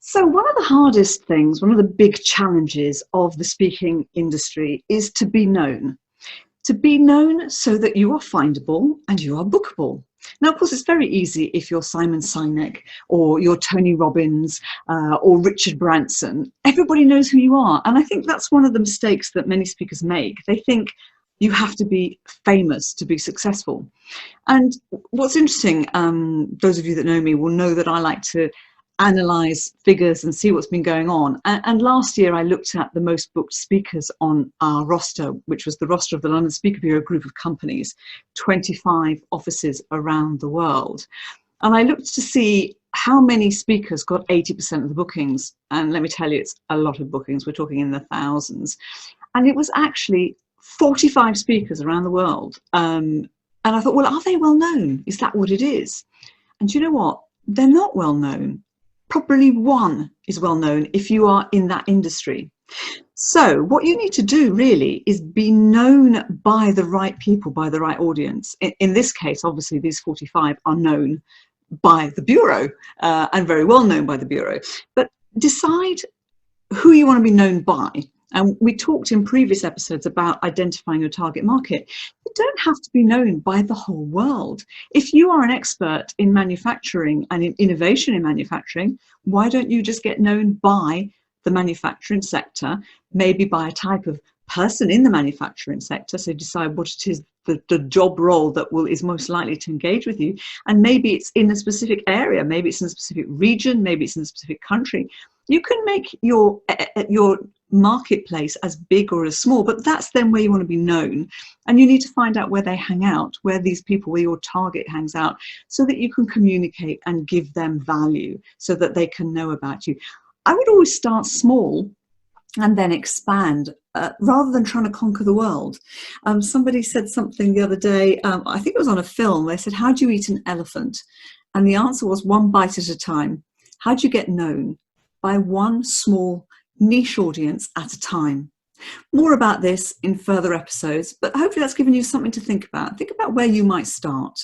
So, one of the hardest things, one of the big challenges of the speaking industry is to be known. To be known so that you are findable and you are bookable. Now, of course, it's very easy if you're Simon Sinek or you're Tony Robbins or Richard Branson. Everybody knows who you are. And I think that's one of the mistakes that many speakers make. They think you have to be famous to be successful. And what's interesting, those of you that know me will know that I like to analyze figures and see what's been going on. And last year I looked at the most booked speakers on our roster, which was the roster of the London Speaker Bureau group of companies, 25 offices around the world. And I looked to see how many speakers got 80% of the bookings. And let me tell you, it's a lot of bookings. We're talking in the thousands. And it was actually 45 speakers around the world. And I thought, well, are they well known? Is that what it is? And do you know what? They're not well known. Probably one is well known if you are in that industry. So what you need to do really is be known by the right people, by the right audience. In this case, obviously, these 45 are known by the Bureau and very well known by the Bureau. But decide who you want to be known by. And we talked in previous episodes about identifying your target market. You don't have to be known by the whole world. If you are an expert in manufacturing and in innovation in manufacturing, why don't you just get known by the manufacturing sector, maybe by a type of person in the manufacturing sector, so decide what it is, the job role that is most likely to engage with you, and maybe it's in a specific area, maybe it's in a specific region, maybe it's in a specific country. You can make your marketplace as big or as small, but that's then where you want to be known, and you need to find out where they hang out, where these people, where your target hangs out, so that you can communicate and give them value so that they can know about you. I would always start small and then expand rather than trying to conquer the world. Somebody said something the other day, I think it was on a film. They said, how do you eat an elephant? And the answer was one bite at a time. How do you get known? By one small niche audience at a time. More about this in further episodes, but hopefully that's given you something to think about. Think about where you might start.